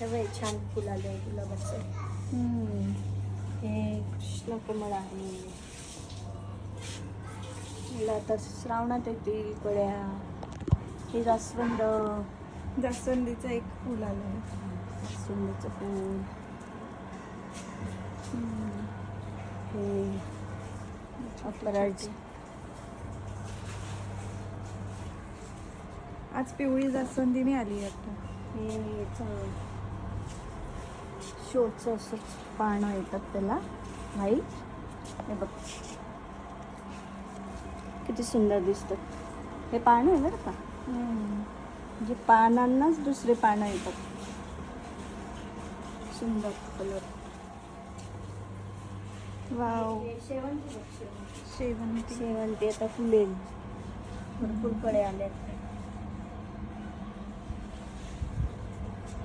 तेव्हा हे छान फुल आलंय गुलाबाचं. हे कृष्णकमळ आहे. मला आता श्रावणात येतील कळ्या. हे जास्वंद, जास्वंदीचं एक फुल आलंय. जास्वंदीचं फूल. हे अपराज. आज पिवळी जास्वंदीने आली आता. हे याचं शोचं असंच पानं येतात त्याला व्हाईट. हे बघ किती सुंदर दिसतात. हे पानं आहे बरं का, म्हणजे पानांनाच दुसरे पानं येतात. सुंदर कलर. वाव. शेवंती. शेवंती. शेवंती आता फुलेल. भरपूर कळे आल्यात.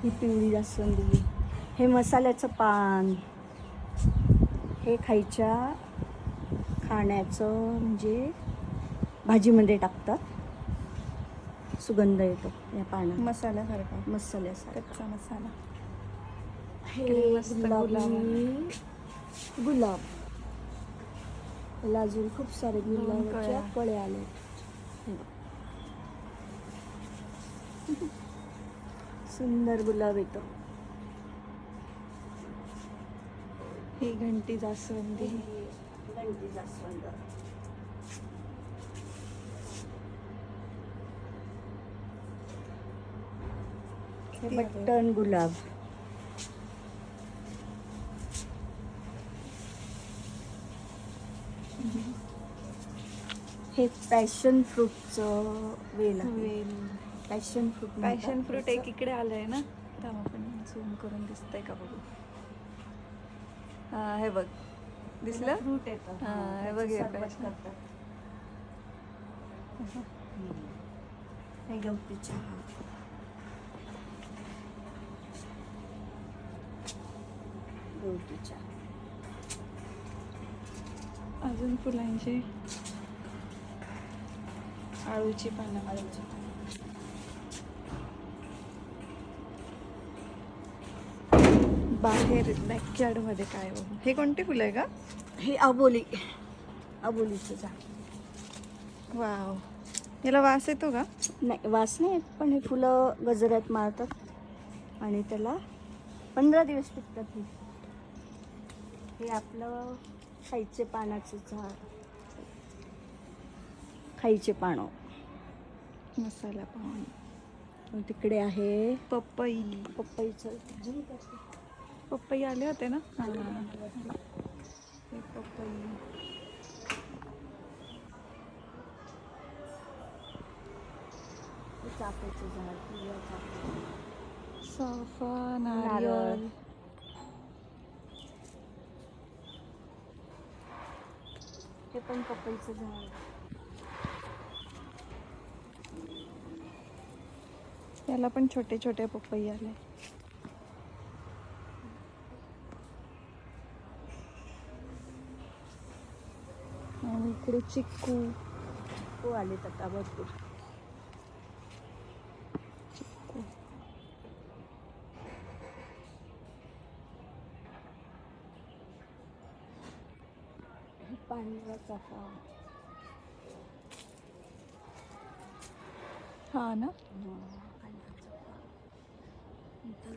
ही पिवळी जास्वंदी. हे मसाल्याचं पान. हे खाण्याचं म्हणजे भाजीमध्ये टाकतात. सुगंध येतो या पानात. मसाल्यासारखा कच्चा मसाला. हे मस्त गुलाब. याला अजून खूप सारे गुलाबाच्या कळे आले. सुंदर गुलाब येतो. ही घंटी जास्वंदी. हे बटन गुलाब. हे पॅशन फ्रूटचं वेल आहे. पॅशन फ्रूट एक इकडे आलंय ना. थांब आपण झूम करून दिसतंय का बघू. हा हे बघ दिसलं. फ्रूट येतं. हे बघ हे passion. हे गवती चहा. अजून फुलांची आळूची पानं. बाहेर बॅकयार्ड मध्ये काय बघू. हे कोणते फुलं आहे का. हे आबोलीचं झाड. वाव. याला वास येतो का. नाही वास नाही येत, पण हे फुलं गजऱ्यात मारतात आणि त्याला 15 दिवस टिकतात. हे आपलं खायचे पानाचं झाड. खायचे पानं. मसाला पान. तिकडे आहे पपईचं. पपई आले होते ना. हे पपई. चाफ्याचं झाड. चाफा, नारळ. हे पण पपईचं झाड. याला पण छोटे छोटे पपई आले. आणि इकडे चिक्कू आले आता भरपूर. पांढरा चाफा. हा ना.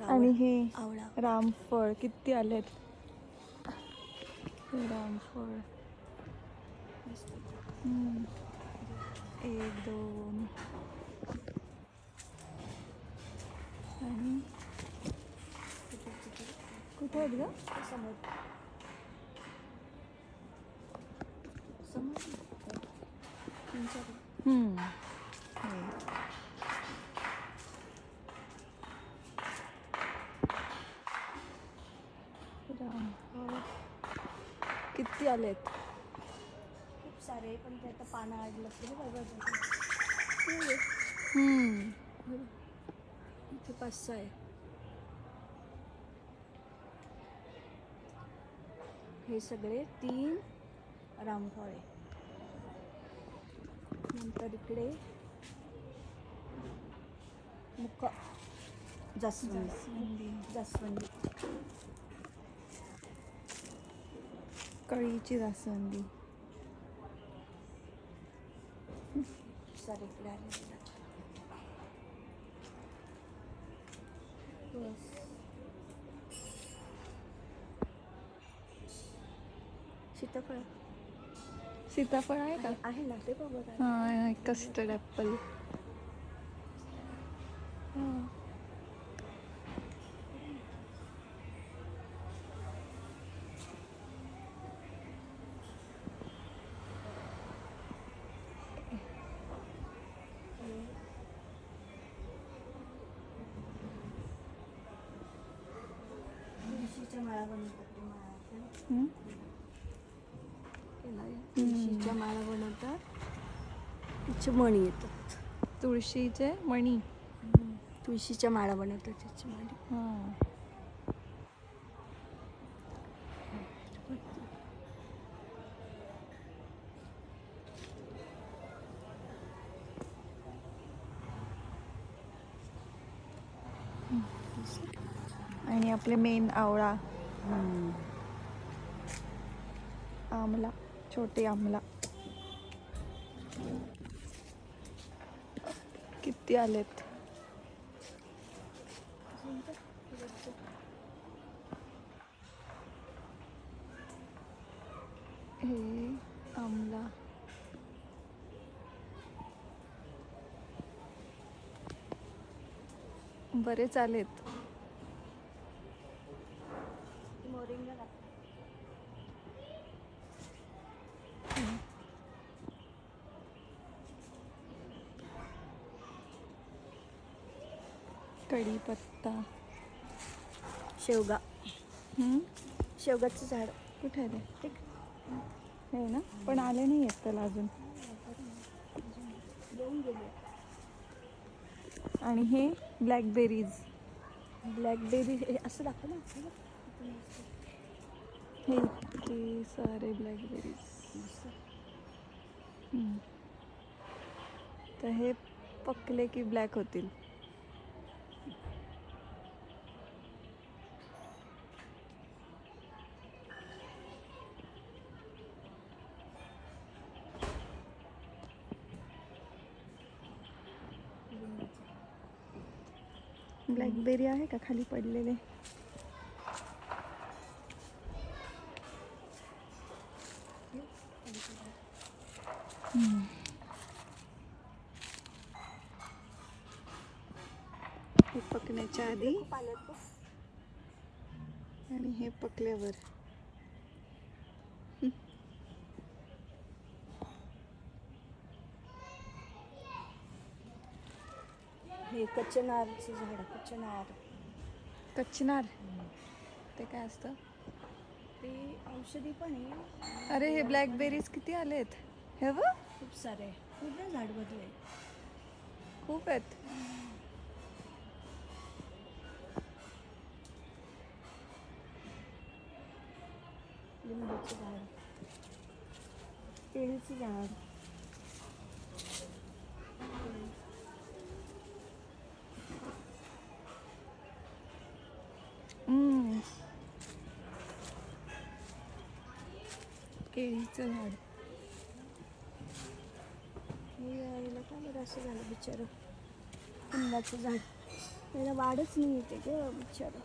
आणि हे रामफळ किती आलेत. हे रामफळ. 1 2 आणि कुठे आहेत ग. किती आलेत. खूप सारे, पण ते आता पानं आडलं इथे 5-6 आहे. हे सगळे 3 रामफळ आहे. नंतर इकडे जास्वंदी. जास्वंदी. कळीची जास्वंदी. सारे इकडे आले. बस. सीताफळ सीताफळ आहे का? आहे ना ते बघा. हा, कस्टर्ड ॲपल. तुळशीच्या माळा बनवतात ते माळा. हम्म. तुळशीच्या माळा बनवतात. तिचे मणी येतात. तुळशीचे मणी. तुळशीच्या माळा बनवतात त्याची मणी. हां. आणि आपले मेन आवळा, आमला, छोटे आमला. किती आलेत. हे आमला. बरेच आलेत. मोरिंगा कढीपत्ता. शेवगा. हम्म. शेवगाचं झाड. कुठे आहे ते? ठीक. हे ना, पण आले नाही आहेत त्याला अजून. येऊन गेले. आणि हे ब्लॅकबेरीज. ब्लॅकबेरी हे असं दाखव ना आपल्याला. हे इतके सारे ब्लॅकबेरीज. तर हे पकले की ब्लॅक होतील. ब्लॅकबेरी आहे का खाली पडलेले? हे पकण्याच्या आधी पाल्यात आणि हे पकल्यावर. हे कच्चनारचं झाड. कच्चनार. कचनार. ते काय असतं? ते औषधी पण आहे. अरे हे ब्लॅकबेरीज किती आलेत हे बघ. खूप सारे. पूर्ण झाड बदलय. खूप आहेत. लिंबूचं झाड. केळीचं झाड. केळीचं झाड. हे यायला का बरं असं झालं बिचारं. लिंबाचं झाड. त्याला वाढच नाही येते ग बिचारं.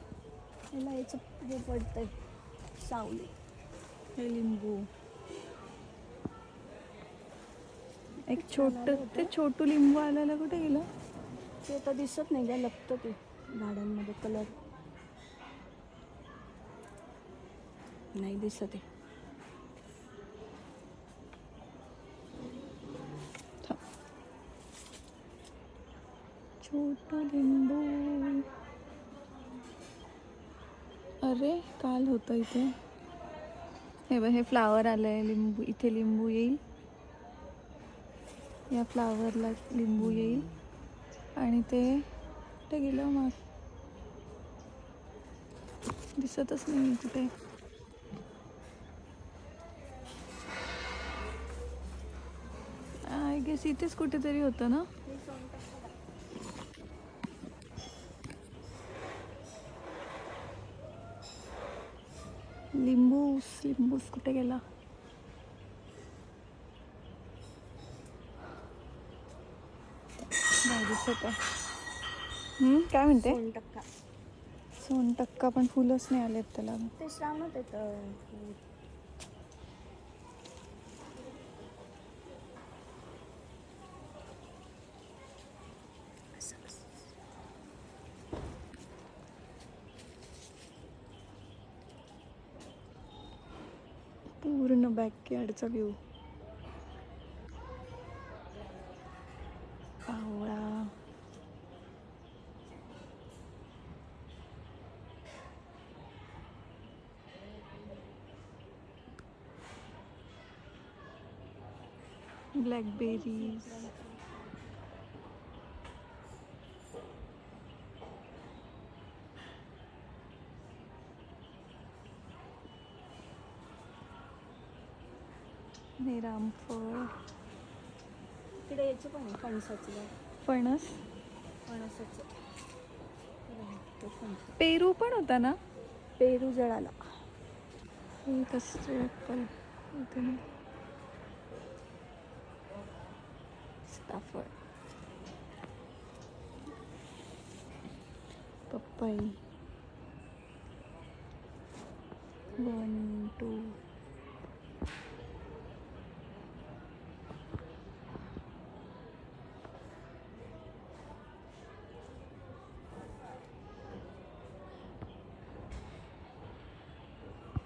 याला याचं हे पडतंय सावली. हे लिंबू. एक ते छोटू लिंबू आलेलं कुठे गेलं? ते आता दिसत नाही का, लपतं ते झाडांमध्ये. कलर नाही दिसत आहे. छोटा लिंबू. अरे काल होतं इथे. हे बघ, हे फ्लावर आलंय. लिंबू इथे लिंबू येईल. या फ्लावरला लिंबू येईल. आणि ते कुठे गेलं मग? दिसतच नाही कुठे. आय गेस इथेच कुठेतरी होतं ना. लिंबूस कुठे गेला? नाही दिसत आहे. काय म्हणते? सोनटक्का. सोनटक्का पण फुलंच नाही आलेत त्याला. ते श्रावणात येतं. पूर्ण बॅकयार्डचा व्ह्यू. आवळा. ब्लॅकबेरीज. रामफळ. इकडे याचं पण आहे फणसाचं झाड. फणस. फणसाचं. ते फणस. पेरू पण होता ना? पेरू जळाला. हे कसं ॲपल इथे ना. सीताफळ. पपई. 1 2